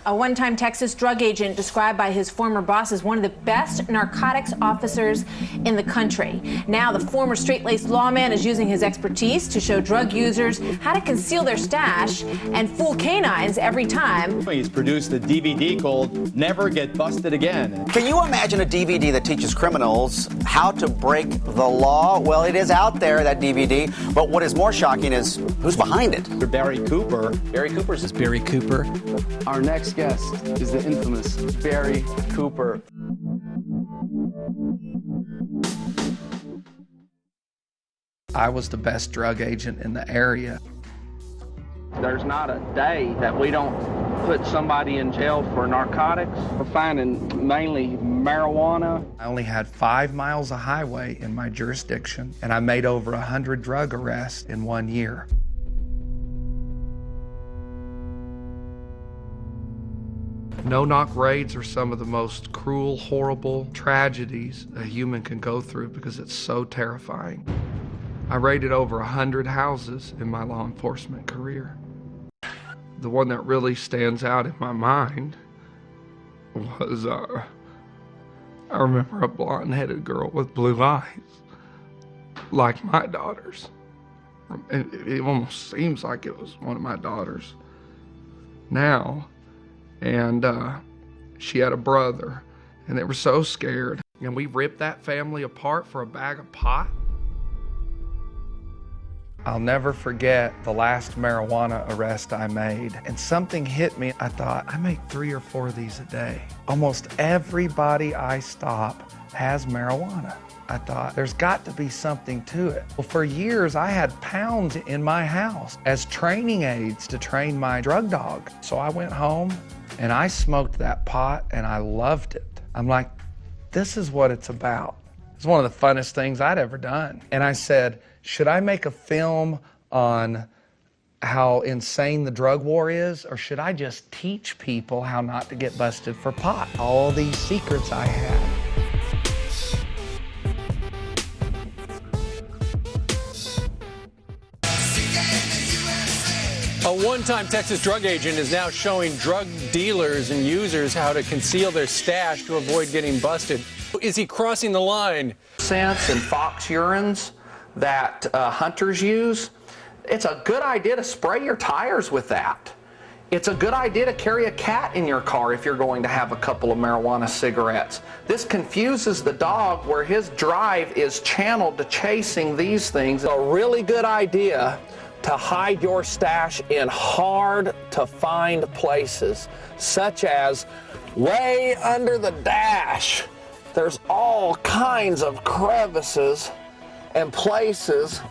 A one-time Texas drug agent described by his former boss as one of the best narcotics officers in the country. Now the former straight-laced lawman is using his expertise to show drug users how to conceal their stash and fool canines every time. He's produced a DVD called Never Get Busted Again. Can you imagine a DVD that teaches criminals how to break the law? Well, it is out there, that DVD, but what is more shocking is who's behind it. Barry Cooper. Barry Cooper's is Barry Cooper. Our next guest is the infamous Barry Cooper. I was the best drug agent in the area. There's not a day that we don't put somebody in jail for narcotics. We're finding mainly marijuana. I only had 5 miles of highway in my jurisdiction, and I made over 100 drug arrests in 1 year. No-knock raids are some of the most cruel, horrible tragedies a human can go through because it's so terrifying. I raided over 100 houses in my law enforcement career. The one that really stands out in my mind was, I remember a blonde-headed girl with blue eyes, like my daughters. It almost seems like it was one of my daughters now. And she had a brother, and they were so scared. And we ripped that family apart for a bag of pot. I'll never forget the last marijuana arrest I made, and something hit me. I thought, I make 3 or 4 of these a day. Almost everybody I stop has marijuana. I thought, there's got to be something to it. Well, for years, I had pounds in my house as training aids to train my drug dog. So I went home and I smoked that pot and I loved it. I'm like, this is what it's about. It's one of the funnest things I'd ever done. And I said, should I make a film on how insane the drug war is, or should I just teach people how not to get busted for pot? All these secrets I had. A one-time Texas drug agent is now showing drug dealers and users how to conceal their stash to avoid getting busted. Is he crossing the line? Scents and fox urines that hunters use, it's a good idea to spray your tires with that. It's a good idea to carry a cat in your car if you're going to have a couple of marijuana cigarettes. This confuses the dog where his drive is channeled to chasing these things. It's a really good idea to hide your stash in hard-to-find places, such as way under the dash. There's all kinds of crevices and places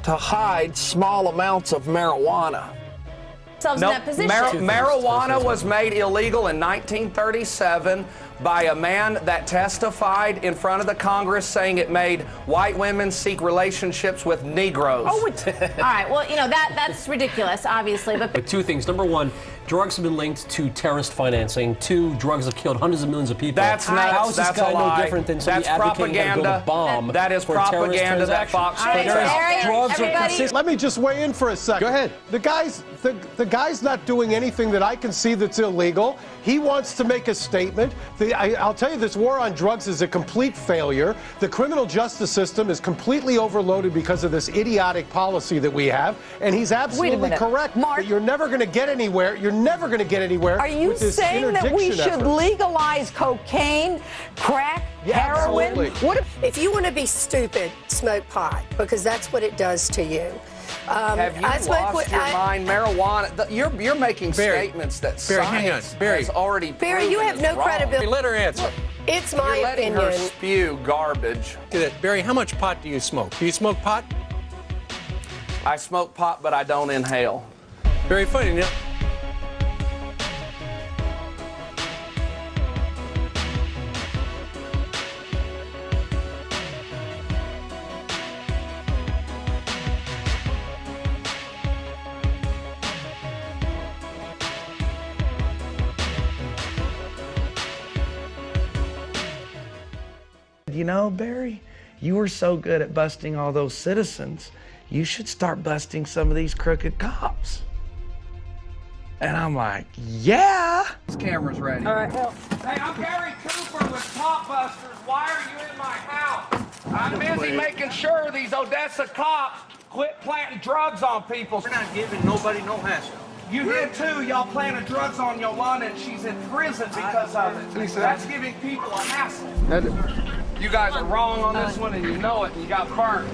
to hide small amounts of marijuana. In that position. Marijuana was made illegal in 1937 by a man that testified in front of the Congress saying it made white women seek relationships with Negroes. Oh, all right. Well, you know, that's ridiculous, obviously. But 2 things. Number 1, drugs have been linked to terrorist financing. 2, drugs have killed hundreds of millions of people. That's nuts. How is this That's guy a lie. no different than somebody That's advocating how to build a bomb? That is for a terrorist propaganda that transaction? Fox Drugs are consistent. Let me just weigh in for a second. Go ahead. The guy's not doing anything that I can see that's illegal. He wants to make a statement. I'll tell you, this war on drugs is a complete failure. The criminal justice system is completely overloaded because of this idiotic policy that we have. And he's absolutely correct. Mark, you're never going to get anywhere. You're never going to get anywhere. Are you with this saying that we interdiction should effort. legalize cocaine, crack, heroin? Absolutely. What if you want to be stupid, smoke pot, because that's what it does to you. Have you lost your mind? Marijuana, you're making statements that science has already proven. Barry, you have no credibility. Let her answer. It's my You're letting opinion. her spew garbage. Barry, how much pot do you smoke? Do you smoke pot? I smoke pot, but I don't inhale. Very funny. Now, You know, Barry, you were so good at busting all those citizens, you should start busting some of these crooked cops. And I'm like, yeah. This camera's ready. All right. Hey, I'm Gary Cooper with Cop Busters. Why are you in my house? I'm busy making sure these Odessa cops quit planting drugs on people. We're not giving nobody no hassle. You did too. Y'all planted drugs on Yolanda and she's in prison because of it. That's giving people a hassle. You guys are wrong on this one and you know it and you got burned.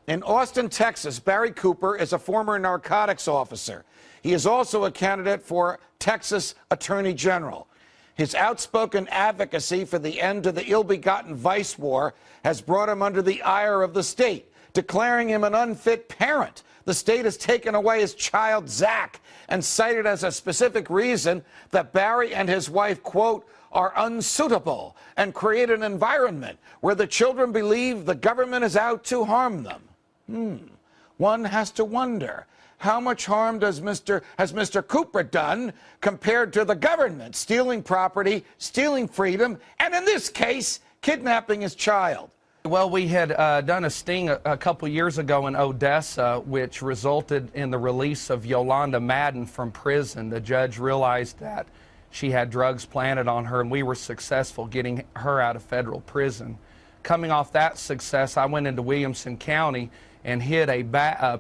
In Austin, Texas, Barry Cooper is a former narcotics officer. He is also a candidate for Texas Attorney General. His outspoken advocacy for the end to the ill-begotten vice war has brought him under the ire of the state, declaring him an unfit parent. The state has taken away his child, Zach, and cited as a specific reason that Barry and his wife, quote, are unsuitable and create an environment where the children believe the government is out to harm them. One has to wonder, how much harm has Mr. Cooper done compared to the government, stealing property, stealing freedom, and in this case, kidnapping his child? Well, we had done a sting a couple years ago in Odessa, which resulted in the release of Yolanda Madden from prison. The judge realized that she had drugs planted on her, and we were successful getting her out of federal prison. Coming off that success, I went into Williamson County and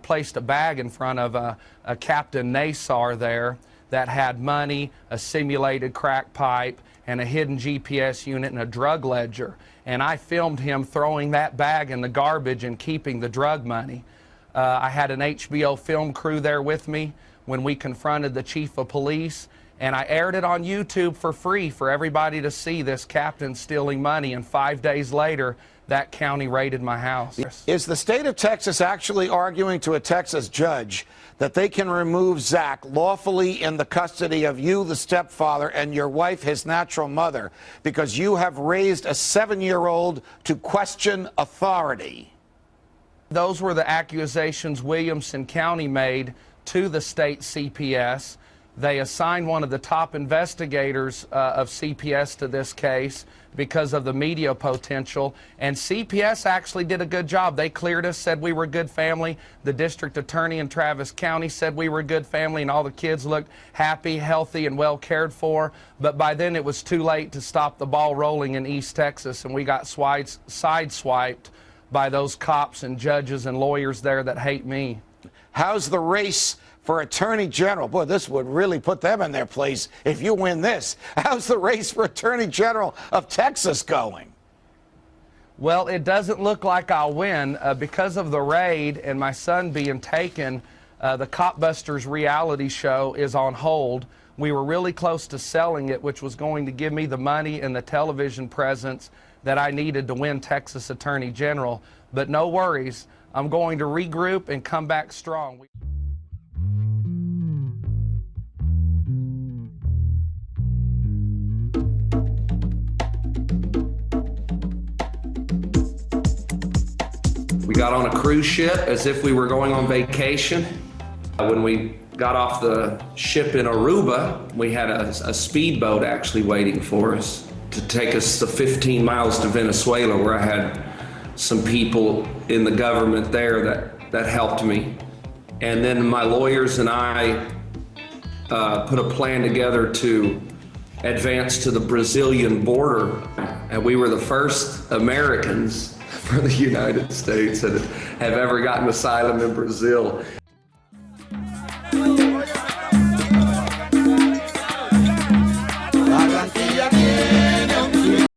placed a bag in front of a Captain Nassar there that had money, a simulated crack pipe, and a hidden GPS unit and a drug ledger. And I filmed him throwing that bag in the garbage and keeping the drug money. I had an HBO film crew there with me when we confronted the chief of police, and I aired it on YouTube for free for everybody to see, this captain stealing money, and 5 days later, that county raided my house. Is the state of Texas actually arguing to a Texas judge that they can remove Zach lawfully in the custody of you, the stepfather, and your wife, his natural mother, because you have raised a 7-year-old to question authority? Those were the accusations Williamson County made to the state CPS. They assigned one of the top investigators of CPS to this case because of the media potential, and CPS actually did a good job. They cleared us, said we were a good family. The district attorney in Travis County said we were a good family, and all the kids looked happy, healthy, and well cared for. But by then it was too late to stop the ball rolling in East Texas, and we got sideswiped by those cops and judges and lawyers there that hate me. How's the race for Attorney General? Boy, this would really put them in their place if you win this. How's the race for Attorney General of Texas going? Well, it doesn't look like I'll win because of the raid and my son being taken. The Cop Busters reality show is on hold. We were really close to selling it, which was going to give me the money and the television presence that I needed to win Texas Attorney General. But no worries, I'm going to regroup and come back strong. We got on a cruise ship as if we were going on vacation. When we got off the ship in Aruba, we had a speedboat actually waiting for us to take us the 15 miles to Venezuela, where I had some people in the government there that helped me. And then my lawyers and I put a plan together to advance to the Brazilian border. And we were the first Americans for the United States that have ever gotten asylum in Brazil.